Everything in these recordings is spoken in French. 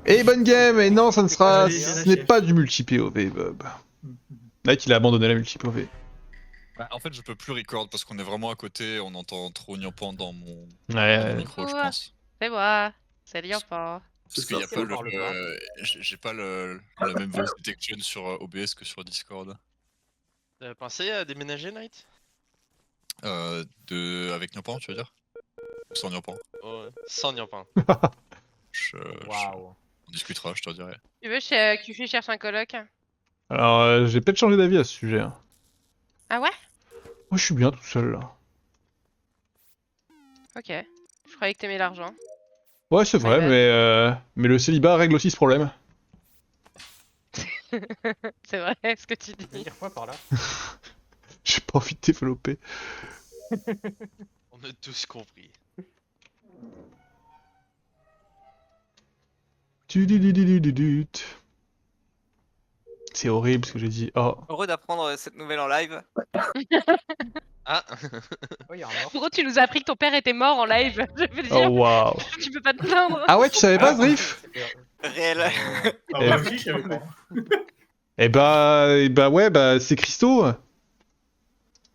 Et bonne game. Et non, ça ne sera, Allez, ce la n'est chef. pas du multi-POV, Bob. Knight, il a abandonné la multi-POV. Bah, en fait, je peux plus record parce qu'on est vraiment à côté, on entend trop Nyampan dans mon Ouais. micro, je pense. C'est moi, c'est Liampan. Parce qu'il n'y a pas le. parle pas. J'ai pas la même voice detection sur OBS que sur Discord. T'avais pensé à déménager, Knight? Avec Nyampan, tu veux dire? Ou sans Nyampan? Ouais. Sans Nyampan. Waouh. On discutera, je te dirai. Tu veux que Kufi cherche un coloc? Alors, j'ai peut-être changé d'avis à ce sujet. Hein. Ah ouais? Moi, je suis bien tout seul là. Ok. Je croyais que t'aimais l'argent. Ouais, c'est vrai, Ouais. mais le célibat règle aussi ce problème. C'est vrai ce que tu Tu veux dis. dire quoi par là? J'ai pas envie de développer. On a tous compris. C'est horrible ce que j'ai dit. Oh. Heureux d'apprendre cette nouvelle en live. Ah. Oh, y'a un mort. Pourquoi tu nous as appris que ton père était mort en live? Je veux Oh dire, waouh. tu peux pas te plaindre. Ah ouais, tu savais pas, Zrif? Réel. Ah, moi aussi, je savais pas. bah ouais, bah c'est Christo.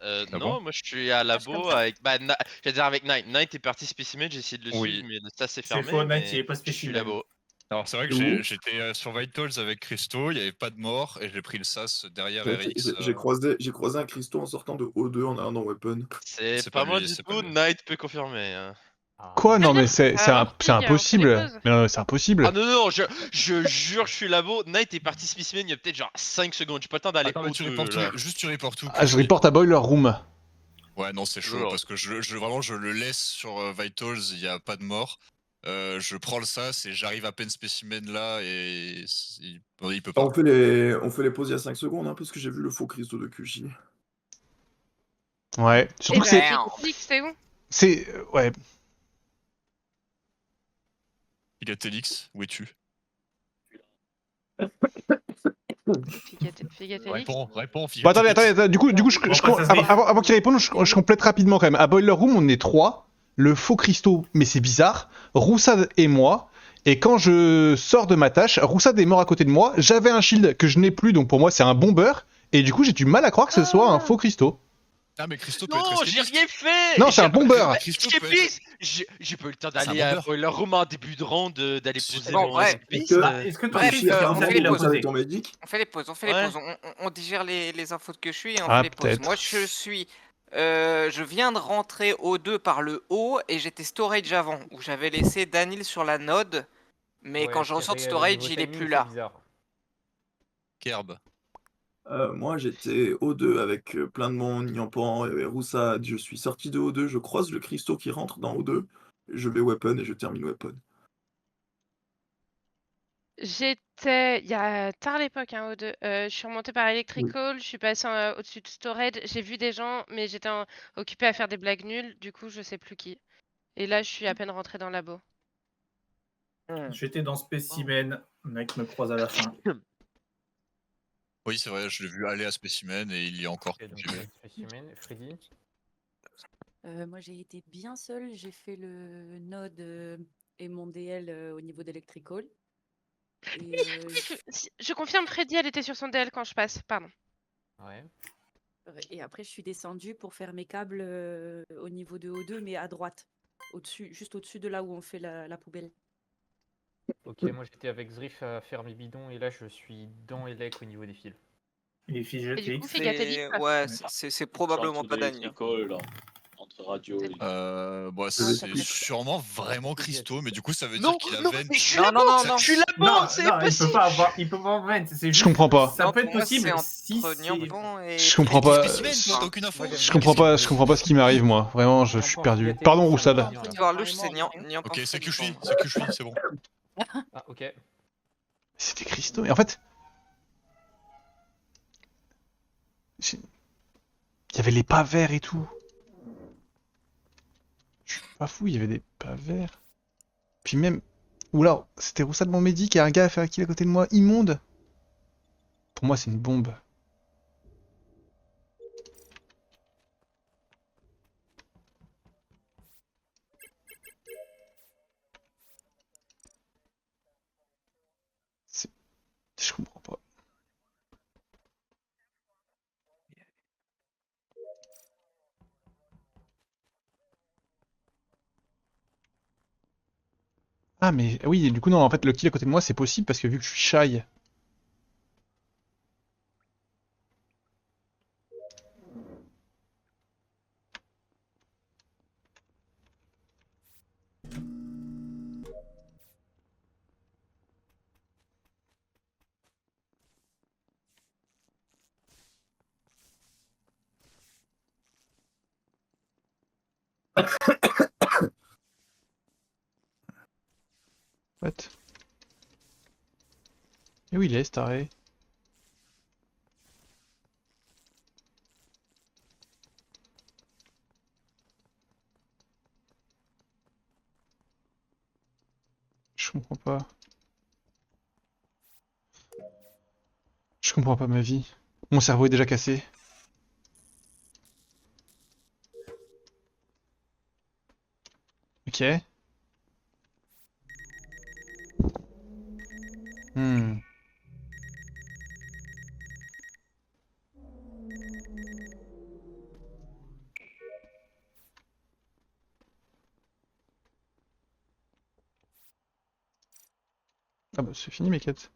Ah Non, bon moi je suis à labo avec. Bah, j'allais dire avec Knight. Knight est parti spécimen, j'ai essayé de le Oui. suivre, mais ça c'est C'est fermé. faux, Knight, mais il est pas je suis spécimen. labo. Alors c'est vrai que Où j'étais sur Vitals avec Christo, il n'y avait pas de mort et j'ai pris le sas derrière J'ai RX. j'ai croisé un Christo en sortant de O2 en allant dans Weapon. C'est C'est pas pas moi lui, du c'est pas tout, lui. Knight peut confirmer. Hein. Ah. Quoi? Non mais c'est Alors, c'est on fait impossible. les pauses. Mais non, c'est impossible. Ah non, non, je jure, je suis labo. Knight est parti spécimen il y a peut-être genre 5 secondes. J'ai pas le temps d'aller Attends, mais tu au-deux, reportes là. où? Juste tu reportes où? Ah, je reporte à Boiler Room. Ouais, non, c'est chaud Oula. parce que vraiment je le laisse sur Vitals, il n'y a pas de mort. Je prends le sas et j'arrive à peine spécimen là et il peut pas. On fait les pauses il y a 5 secondes, hein, parce que j'ai vu le faux Christo de QJ. Ouais. Et Surtout que bah, c'est où? ouais. Il a Telix, où es-tu? Figatélix. Réponds, Bon, attendez. Du coup, avant qu'il réponde, je complète rapidement quand même. À Boiler Room, on est 3. Le faux Christo, mais c'est bizarre. Roussad et moi. Et quand je sors de ma tâche, Roussad est mort à côté de moi. J'avais un shield que je n'ai plus, donc pour moi c'est un bomber. Et du coup, j'ai du mal à croire que ce soit un faux Christo. Ah, mais Christo peut être Non, resté j'ai lisse. rien fait! Non, c'est un bomber. Bah, Christo j'ai peut fait- être- J'ai pas eu le temps C'est un d'aller à bomber. Boiler Room en début de ronde, d'aller C'est poser bon, mon ouais. piste. Est-ce que toi, Bref, Kufi, on fait les pauses. avec ton médic. On fait les pauses, Ouais. On digère les infos de que je suis et on Ah, fait les pauses. peut-être. Moi, je viens de rentrer au 2 par le haut et j'étais storage avant, où j'avais laissé Danil sur la node. Mais Ouais, quand je c'est ressors de vrai, storage, niveau il est timing, plus c'est là. bizarre. Kerb. Moi, j'étais O2 avec plein de monde, Nyampan et Roussad. Je suis sorti de O2, je croise le Christo qui rentre dans O2. Je vais Weapon et je termine Weapon. J'étais, il y a tard l'époque, hein, je suis remontée par Electrical, je suis passée au-dessus de Storage, j'ai vu des gens, mais j'étais occupée à faire des blagues nulles, du coup je sais plus qui. Et là je suis à peine rentrée dans le labo. J'étais dans Spécimen, Knight me croise à la fin. Oui, c'est vrai, je l'ai vu aller à Spécimen et il y a encore. Ok, donc, j'ai vu. spécimen. Freddy. Moi, j'ai été bien seule. J'ai fait le node et mon DL au niveau d'Electrical. Et, Je confirme, Freddy, elle était sur son DL quand je passe, pardon. Ouais. et après, je suis descendue pour faire mes câbles au niveau de O2, mais à droite, juste au-dessus de là où on fait la poubelle. Ok, moi j'étais avec Zrif à faire mes bidons et là je suis dans Elec au niveau des fils. Et Et du Figatélix. coup, Figatélix, Ouais, c'est probablement pas Danil. Entre radio et... Bon, ça c'est peut être- sûrement vraiment Christo, mais du coup ça veut Non, dire qu'il a non, 20. mais je suis Non, labo! non, non, Je suis labo, Non, c'est non, impossible! il peut pas avoir 20. Je comprends pas. Ça Non, peut pour être moi, possible c'est si entre c'est... Nyampan et Je comprends Freddy. pas. Spécimen, toi, t'as aucune info? Moi, j'aime Je bien comprends pas ce qui m'arrive moi. Vraiment, je suis perdu. Pardon, Roussad. Petite voir louche, c'est Nyampan. Ok, c'est Freddy, Kushi, pour moi. c'est bon. Ah, ok. C'était Christo. Et en fait, il y avait les pas verts et tout. Je suis pas fou, il y avait des pas verts. Puis même, oula, c'était Roussad mon médic et un gars a fait un kill à côté de moi, immonde. Pour moi, c'est une bombe. Ah, mais oui, du coup, non, en fait, le kill à côté de moi, c'est possible parce que vu que je suis shy. What? Et où il est, ce taré? Je comprends pas. Je comprends pas ma vie. Mon cerveau est déjà cassé. Ok. Hmm. Ah bah c'est fini mes quêtes.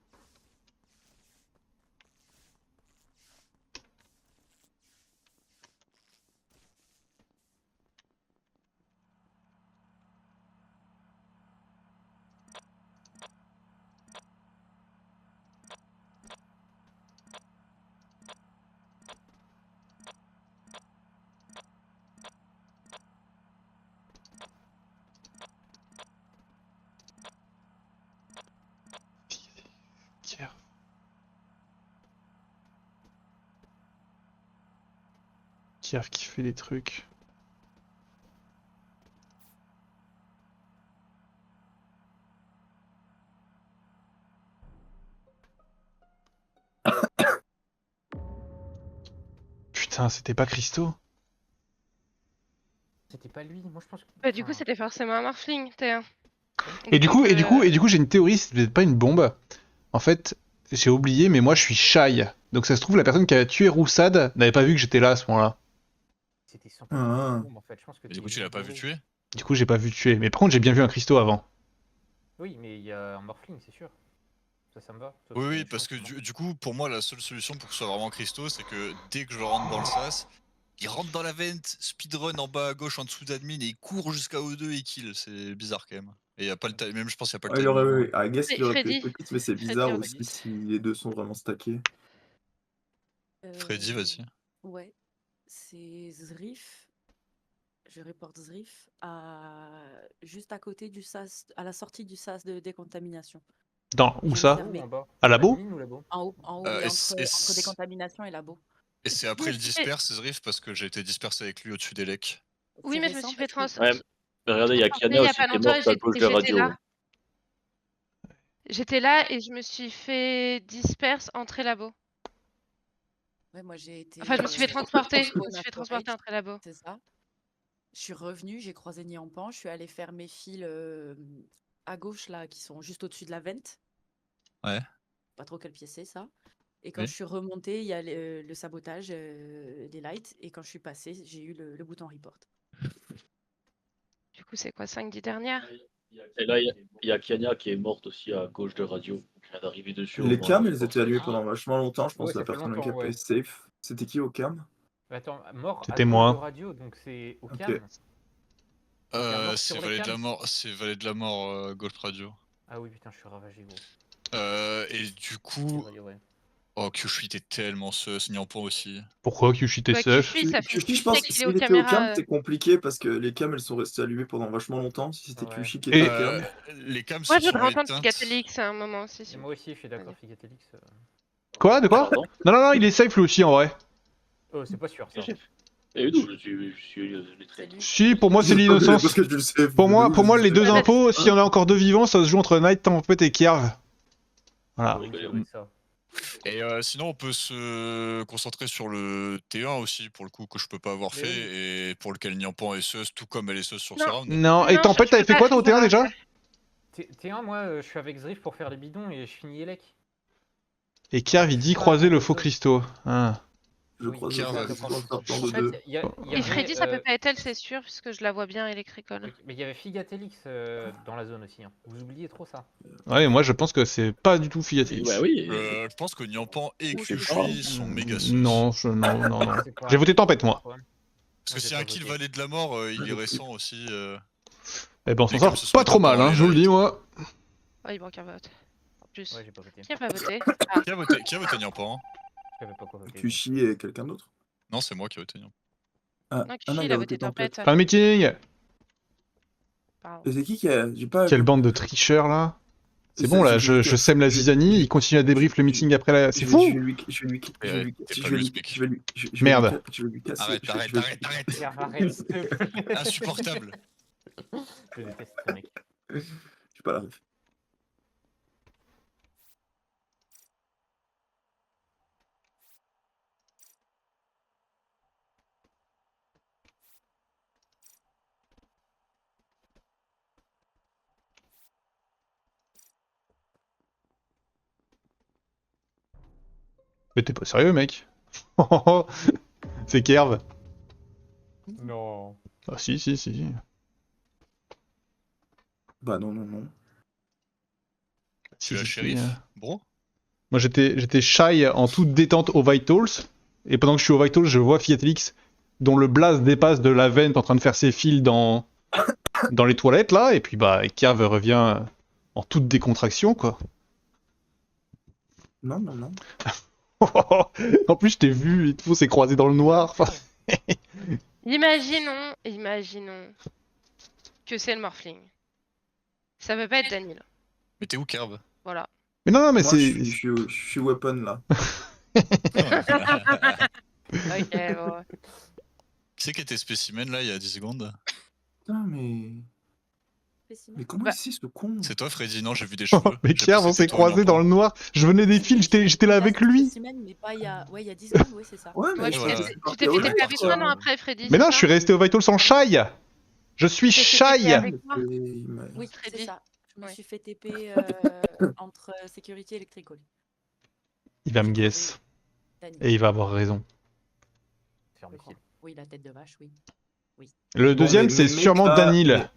Tiens. Kiev qui fait des trucs. Putain, c'était pas Christo? C'était pas lui, moi je pense que. Bah, du coup, c'était forcément un Morphling, T1. Et du coup, j'ai une théorie, c'est peut-être pas une bombe. En fait, j'ai oublié, mais moi je suis shy. Donc ça se trouve, la personne qui a tué Roussad n'avait pas vu que j'étais là à ce moment-là. C'était 100% Ah. en fait. Je pense que Et du coup, tu l'as pas vu tuer? Du coup, j'ai pas vu tuer. Mais par contre, j'ai bien vu un Christo avant. Oui, mais il y a un Morphling, c'est sûr. Ça me va. Sauf Oui, que oui, je parce pense que non. du coup, pour moi, la seule solution pour que ce soit vraiment Christo, c'est que dès que je rentre dans le sas, il rentre dans la vente, speedrun en bas à gauche en dessous d'admin et il court jusqu'à O2 et kill. C'est bizarre quand même. Et y a pas le même je pense qu'il y a pas le Ah, il aurait, timing. oui, I guess qu'il aurait pu être Freddy. quitte, mais c'est Freddy bizarre en aussi fait. si les deux sont vraiment stackés. Freddy, vas-y. Ouais, c'est Zrif. Je reporte Zrif juste à côté du sas, à la sortie du sas de décontamination. Dans où Je ça? fermé. En bas. À labo? Admin ou labo? En haut, oui, Et entre décontamination et labo. et c'est après le disperse, Zriff, parce que j'ai été dispersé avec lui au-dessus des lecs. Oui, C'est mais je me récent suis fait parce que Ouais, mais regardez, il y a transporter Kiana il y a aussi pas qui est longtemps morte à gauche de j'étais radio. là. J'étais là et je me suis fait disperse entrée labo. ouais, moi j'ai été. Enfin, je me suis fait transporter. Je me spawn suis à fait transporter storage, entrée labo. c'est ça. Je suis revenue, j'ai croisé Niampan, je suis allée faire mes fils à gauche là, qui sont juste au-dessus de la vente. Ouais. Pas trop quel pied c'est ça. Et quand Oui. je suis remontée, il y a le sabotage, les lights. Et quand je suis passée, j'ai eu le bouton report. Du coup, c'est quoi, 5-10 dernières? Et là, il y a Kiana qui est morte aussi à gauche de radio. Qui vient d'arriver dessus. au Les moment cams, où elles je étaient allumées pense. pendant vachement longtemps, je pense, Ouais, la ça fait personne qui a longtemps, pas ouais. safe. C'était qui au cam? Attends, mort à C'était gauche moi. de radio, donc c'est au Ok. cam. Donc, un mort C'est sur les Vallée de cams. la Mort, c'est Vallée de la Mort, Ghost Radio. Ah oui, putain, je suis ravagé, gros. Et du C'est coup, vrai, ouais. oh, Kyushi était tellement sus, Niampan aussi. Pourquoi Kyushi t'es Bah, seuf? Kyushi, ça fait Kyushi, 10 je pense siècles que qu'il est aux s'il était au cam, caméras. c'est compliqué parce que les cams, elles sont restées allumées pendant vachement longtemps. Si c'était Ouais. Kyushi qui était Et- au cam. Les cams Moi, se je sont voudrais entendre éteintes. Figatelix à un moment, si. Et moi aussi, je suis d'accord, Figatelix. Quoi? De quoi? Pardon. Non, non, non, il est safe lui aussi en vrai. Oh, c'est pas sûr, ça. Et d'où je suis les traîtres. Si, pour moi c'est l'innocence. Parce que je le sais. Pour moi, les deux Ouais, infos, s'il y en a encore deux vivants, ça se joue entre Night, Tempête et Kierv. Voilà. Oui, c'est vrai, ça. Et sinon, on peut se concentrer sur le T1 aussi, pour le coup, que je peux pas avoir Mais fait, et pour lequel Niampan est sus, tout comme elle est sus sur ce Non. round. Non, et Non, Tempête, je t'avais peux fait pas- quoi toi au je peux terrain pas déjà? T1, moi, je suis avec Zrif pour faire les bidons et je finis Elec. Et Kierv il dit croiser le faux Christo. Ah. Je Oui, croise Pierre le va- transporteur En de fait, 2. il y Et avait, Freddy, ça peut pas être elle, c'est sûr, puisque je la vois bien électricole. mais il y avait Figatelix dans la zone aussi. Hein. Vous oubliez trop ça. Ouais, moi je pense que c'est pas du tout Figatelix. Bah oui. Je pense que Nyampan et Ou c'est Kushi sont méga sus. Non, non. C'est pas- J'ai voté Tempête, moi. Ouais. Parce Moi, que j'ai si pas un kill voté. valait de la mort, il est récent aussi. Eh ben, on s'en Mais sort comme ce sont pas les trop mal, pendant hein, les je vous le dis, lights. moi. Oh, il manque un vote. En plus. Ouais, j'ai pas voté. Qui a pas voté? Qui a voté Nyampan? Je savais pas quoi voter. Kushi et quelqu'un d'autre. Non, c'est moi qui a voté Nyampan. Ah, Non, ah Kushi, non, il a voté Tempête. Fin de meeting. Pardon. Et c'est qui a. J'ai pas. Quelle bande de tricheurs, là. C'est bon, là, Je- je sème la je- zizanie, il continue à débrief le meeting après la... C'est fou. Je vais lui casser. Merde. Arrête. Pierre, arrête, s'il te plaît. Insupportable. Je déteste ce mec. J'ai pas la ref. Mais t'es pas sérieux, mec. C'est Kerv. Non. Ah si. Bah non. Tu es shérif, bro? Moi j'étais shy en toute détente au Vitals, et pendant que je suis au Vitals, je vois Fiatlix dont le blaze dépasse de la vente en train de faire ses fils dans les toilettes là, et puis bah Kerv revient en toute décontraction quoi. Non. En plus je t'ai vu, et tout, on s'est croisés dans le noir. Enfin, Imaginons que c'est le Morphling. Ça peut pas être Daniel. Mais t'es où, Kerb? Voilà. mais non, mais Moi, c'est... je suis weapon là. Ok, bon. Qui c'est qui était spécimen là il y a 10 secondes? Putain, mais comment Bah- il sait ce con? C'est toi, Freddy? Non, j'ai vu des cheveux. Mais J'ai Kerv, pensé on que s'est c'était toi, croisés dans Nyampan. le noir. Je venais des fils, j'étais là avec lui. Mais pas il y a... Ouais, il y a 10 secondes, oui, c'est ça. Ouais, Ouais, je voilà. pensais- tu t'es fait Ouais, taper avec quoi. moi, non, après, Freddy? Mais c'est non, je ça suis resté au Vitals en shy. Je suis Tu t'es fait shy. taper avec moi. Il m'a- Oui, Freddy. c'est ça. Je me Ouais. suis fait TP entre sécurité et électrical. Il va me guess. Dani. Et il va avoir raison. Ferme-le. Oui, la tête de vache, oui. Le deuxième, mais c'est mes sûrement mates, là, Daniel.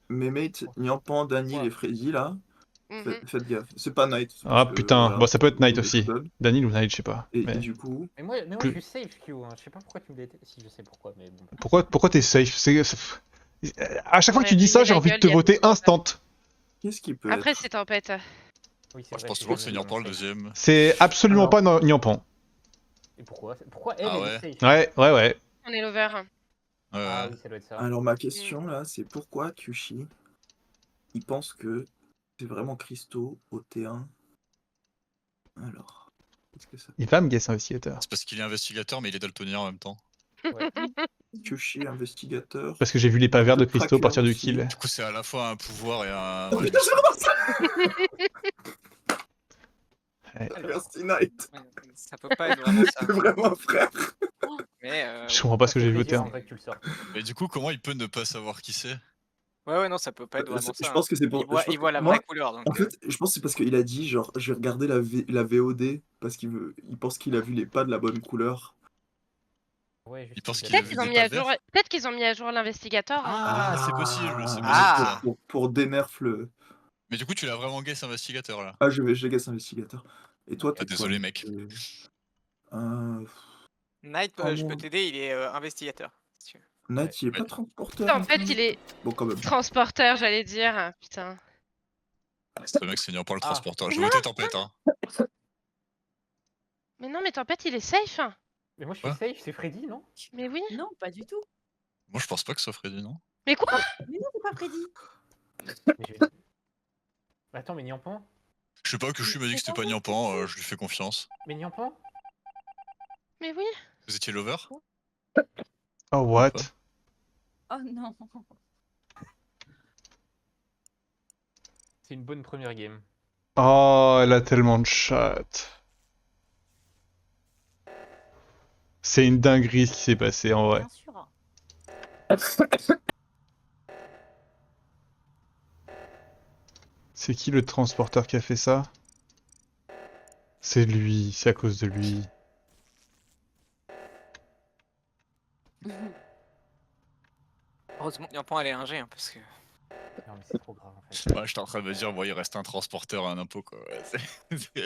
Mes mates, Nyampan, Daniel et Freddy là, Mhm. faites gaffe. C'est pas Knight. Ah parce que, putain, voilà, bon ça peut être Knight on est aussi. tout seul. Daniel ou Knight, je sais pas. Et Mais du coup, Mais moi Plus- je suis safe, Q. Hein. Je sais pas pourquoi tu me détestes. Si, je sais pourquoi, mais bon. pourquoi t'es safe? À chaque fois que tu dis ça, Ouais, j'ai envie de te il y a voter tout, en fait. instant. qu'est-ce qui peut Après, être c'est Tempête. Oui, c'est Moi, je vrai, pense tu toujours vois, que c'est je Nyampan le safe. deuxième. C'est absolument Alors. pas Nyampan. Et pourquoi? Pourquoi elle, Ah elle ouais. est safe? Ouais. On est l'over. Ah oui, ça doit être ça. Alors ma question là, c'est pourquoi Kushi, il pense que c'est vraiment Christo au T1. Alors, qu'est-ce que ça Il va me guess investigateur. C'est parce qu'il est investigateur, mais il est daltonien en même temps. Ouais. Kushi investigateur. Parce que j'ai vu les pas verts de Le Christo partir du tracker aussi. kill. Du coup, c'est à la fois un pouvoir et un. Oh, mais c'est vraiment ça. Merci Knight. Ça peut pas être vraiment ça. C'est vraiment un frère. Mais Je comprends pas ce que j'ai voté. En Hein. vrai que tu le sors. Mais du coup, comment il peut ne pas savoir qui c'est? ouais, non, ça peut pas être vraiment ça. Je pense que c'est pour. Il voit, je pense il voit que- la moi, vraie couleur. Donc, En fait, je pense que c'est parce qu'il a dit genre, je vais regarder la VOD parce il pense qu'il a vu les pas de la bonne couleur. Ouais, juste Il pense que qu'il a Peut-être vu qu'ils ont des mis à pas jour. verts. Peut-être qu'ils ont mis à jour l'investigateur. Ah, c'est possible, c'est possible Ah. ça. Pour dénerf le. Mais du coup, tu l'as vraiment guess investigateur là. Ah, je guess investigateur. Et toi, Ah, t'es désolé, quoi, mec. Knight, Oh, je bon. peux t'aider, il est investigateur. si tu veux. Knight, il est Ouais. pas transporteur. En fait, il est Bon, quand même. transporteur, j'allais dire. Ah, putain. Ce mec, c'est Nyampan le Ah. transporteur. Je Non, votais Tempête, hein. Mais non, mais Tempête, il est safe. Mais moi je suis Quoi safe, c'est Freddy, non? Mais oui. Non, pas du tout. Moi, je pense pas que ce soit Freddy, non? Mais quoi? Mais non, c'est pas Freddy. Mais je- Mais attends, mais Nyampan? Je sais pas, que je m'a dit que c'était pas Nyampan, je lui fais confiance. Mais Nyampan? Mais oui. Vous étiez l'over? Oh what? Oh non. C'est une bonne première game. Oh, elle a tellement de chat. C'est une dinguerie ce qui s'est passé en vrai. Bien sûr. C'est qui le transporteur qui a fait ça? C'est lui, c'est à cause de lui. Heureusement, Nyampan, elle est un G, hein, parce que. Non, mais c'est trop grave en fait. Ouais, j'étais en train de me dire, bon, il reste un transporteur à un impôt, quoi. Ouais,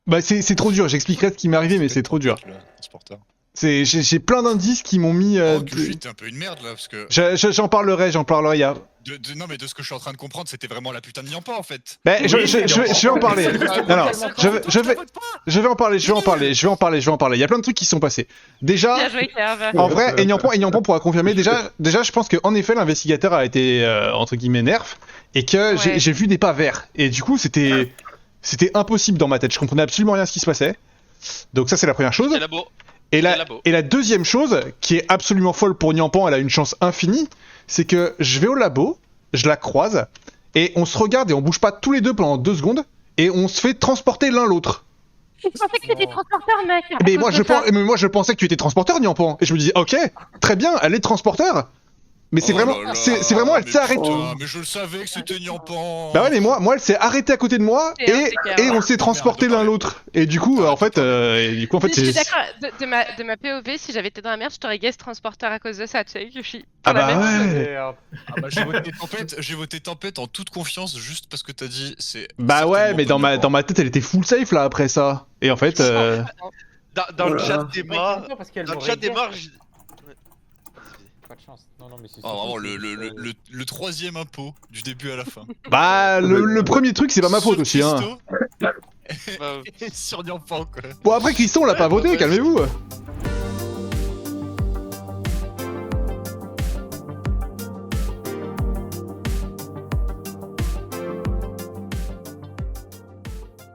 Bah c'est trop dur, j'expliquerai ce qui m'est arrivé, mais c'est trop dur. Le transporteur. J'ai plein d'indices qui m'ont mis... Oh, Gushi, t'es un peu une merde, là, parce que... J'en parlerai, il y a... Non, mais de ce que je suis en train de comprendre, c'était vraiment la putain de Nyampa, en fait. Bah, je vais en parler. Alors, je vais en parler. Il y a plein de trucs qui se sont passés. Déjà, Bien joué, Kerv. en vrai, et Nyampan pourra confirmer. Déjà, je pense qu'en effet, l'investigateur a été, entre guillemets, nerf, et que Ouais. j'ai vu des pas verts. Et du coup, c'était impossible dans ma tête. Je comprenais absolument rien à ce qui se passait. Donc ça, c'est la première chose. C'est labo. Et C'est labo. la deuxième chose, qui est absolument folle pour Nyampan, elle a une chance infinie, c'est que je vais au labo, je la croise, et on se regarde et on bouge pas tous les deux pendant 2 secondes, et on se fait transporter l'un l'autre. Je pensais que t'étais transporteur, mec. à Mais cause moi, de ça. moi je pensais que tu étais transporteur, Nyampan. Et je me disais, ok, très bien, elle est transporteur. Mais c'est Oh vraiment, là là, c'est vraiment, elle mais s'est arrêtée. putain, mais je le savais que c'était Nyampan. Bah ouais, mais moi elle s'est arrêtée à côté de moi, C'est un et on s'est transporté l'un l'autre. Et du coup, en fait, Je suis c'est... d'accord, de ma POV, si j'avais été dans la merde, je t'aurais guess transporteur à cause de ça, tu sais, que je suis Ah dans la bah même ouais. Et, Ah bah, j'ai voté tempête en toute confiance juste parce que t'as dit c'est. Bah ouais, certainement mais pas Nyampan. dans ma tête, elle était full safe là après ça. Et en fait, Dans le Voilà. chat d'Emma, parce qu'elle dans le m'aurait chat guess. d'Emma, Pas de chance. Non, non, mais c'est Ah, vraiment, surtout, le troisième impôt du début à la fin. bah le premier truc, c'est pas ma faute Sur aussi, hein. Christo bah, et sur Nyampan, quoi. Bon après Christo, on l'a pas voté, calmez-vous.